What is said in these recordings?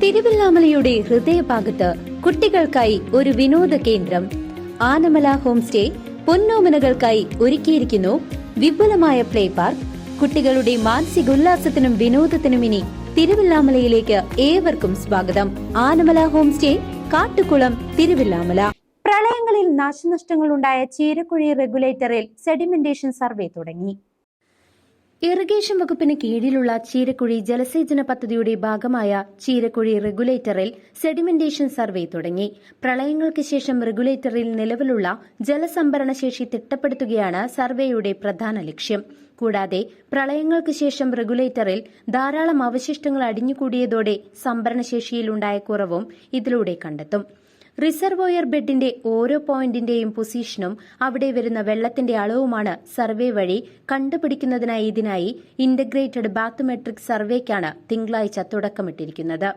തിരുവല്ലാമലയുടെ ഹൃദയഭാഗത്ത് കുട്ടികൾക്കായി ഒരു വിനോദ കേന്ദ്രം ആനമല ഹോം സ്റ്റേ പൊന്നോമനകൾക്കായി ഒരുക്കിയിരിക്കുന്നു വിപുലമായ പ്ലേ പാർക്ക്. കുട്ടികളുടെ മാനസികോല്ലാസത്തിനും വിനോദത്തിനും ഇനി തിരുവല്ലാമലയിലേക്ക് ഏവർക്കും സ്വാഗതം. Anamala home stay, Kattukulam, Thiruvallamala. പ്രളയങ്ങളിൽ നാശനഷ്ടങ്ങൾ ഉണ്ടായ ചീരക്കുഴി റെഗുലേറ്ററിൽ സെഡിമെന്റേഷൻ സർവേ തുടങ്ങി. ഇറിഗേഷൻ വകുപ്പിന് കീഴിലുള്ള ചീരക്കുഴി ജലസേചന പദ്ധതിയുടെ ഭാഗമായ ചീരക്കുഴി റെഗുലേറ്ററിൽ സെഡിമെന്റേഷൻ സർവേ തുടങ്ങി. പ്രളയങ്ങൾക്ക് ശേഷം റെഗുലേറ്ററിൽ നിലവിലുള്ള ജലസംഭരണ ശേഷി തിട്ടപ്പെടുത്തുകയാണ് സർവേയുടെ പ്രധാന ലക്ഷ്യം. കൂടാതെ പ്രളയങ്ങൾക്ക് ശേഷം റെഗുലേറ്ററിൽ ധാരാളം അവശിഷ്ടങ്ങൾ അടിഞ്ഞുകൂടിയതോടെ സംഭരണശേഷിയിലുണ്ടായ കുറവും ഇതിലൂടെ കണ്ടെത്തും. റിസർവോയർ ബെഡിന്റെ ഓരോ പോയിന്റിന്റെയും പൊസിഷനും അവിടെ വരുന്ന വെള്ളത്തിന്റെ അളവുമാണ് സർവേ വഴി കണ്ടുപിടിക്കുന്നതിനായി ഇതിനായി ഇന്റഗ്രേറ്റഡ് ബാത്തോമെട്രിക് സർവേക്കാണ് തിങ്കളാഴ്ച തുടക്കമിട്ടിരിക്കുന്നത്.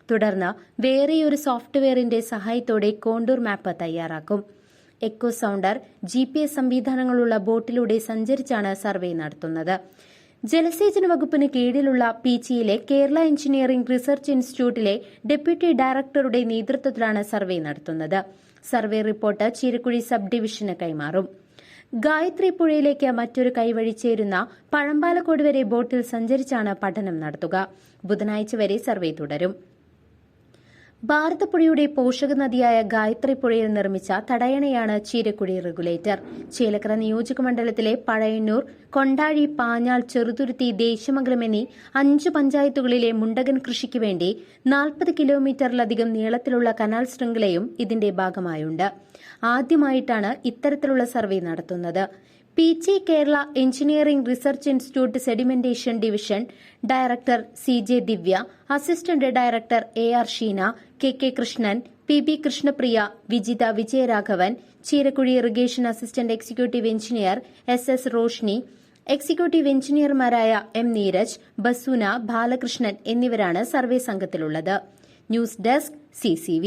തുടർന്ന് വേറെയൊരു സോഫ്റ്റ്വെയറിന്റെ സഹായത്തോടെ കോണ്ടൂർ മാപ്പ് തയ്യാറാക്കും. എക്കോ സൌണ്ടർ, GPS സംവിധാനങ്ങളുള്ള ബോട്ടിലൂടെ സഞ്ചരിച്ചാണ് സർവേ നടത്തുന്നത്. ജലസേചന വകുപ്പിന് കീഴിലുള്ള പീച്ചിയിലെ കേരള എഞ്ചിനീയറിംഗ് റിസർച്ച് ഇൻസ്റ്റിറ്റ്യൂട്ടിലെ ഡെപ്യൂട്ടി ഡയറക്ടറുടെ നേതൃത്വത്തിലാണ് സർവേ നടത്തുന്നത്. സർവേ റിപ്പോർട്ട് ചീരക്കുഴി സബ് ഡിവിഷന് കൈമാറും. ഗായത്രി പുഴയിലേക്ക് മറ്റൊരു കൈവഴി ചേരുന്ന പഴമ്പാലക്കോട് വരെ ബോട്ടിൽ സഞ്ചരിച്ചാണ് പഠനം നടത്തുക. ബുധനാഴ്ച വരെ സർവേ തുടരും. ഭാരതപ്പുഴയുടെ പോഷക നദിയായ ഗായത്രി പുഴയിൽ നിർമ്മിച്ച തടയണയാണ് ചീരക്കുഴി റെഗുലേറ്റർ. ചേലക്കര നിയോജക മണ്ഡലത്തിലെ പഴയന്നൂർ, കൊണ്ടാഴി, പാഞ്ഞാൾ, ചെറുതുരുത്തി, ദേശമംഗലം എന്നീ 5 പഞ്ചായത്തുകളിലെ മുണ്ടകൻ കൃഷിക്ക് വേണ്ടി 40 കിലോമീറ്ററിലധികം നീളത്തിലുള്ള കനാൽ ശൃംഖലയും ഇതിന്റെ ഭാഗമായുണ്ട്. ആദ്യമായിട്ടാണ് ഇത്തരത്തിലുള്ള സർവേ നടത്തുന്നത്. Peechi Kerala engineering research institute sedimentation division director CJ Divya, assistant director AR Sheena, KK Krishnan, PB Krishnapriya, Vijitha Vijayaraghavan, Cheerakuzhi irrigation assistant executive engineer SS Roshni, executive എഞ്ചിനീയർമാരായ M നീരജ്, ബസൂന, ബാലകൃഷ്ണൻ എന്നിവരാണ് സർവേ സംഘത്തിലുള്ളത്. News desk CCV.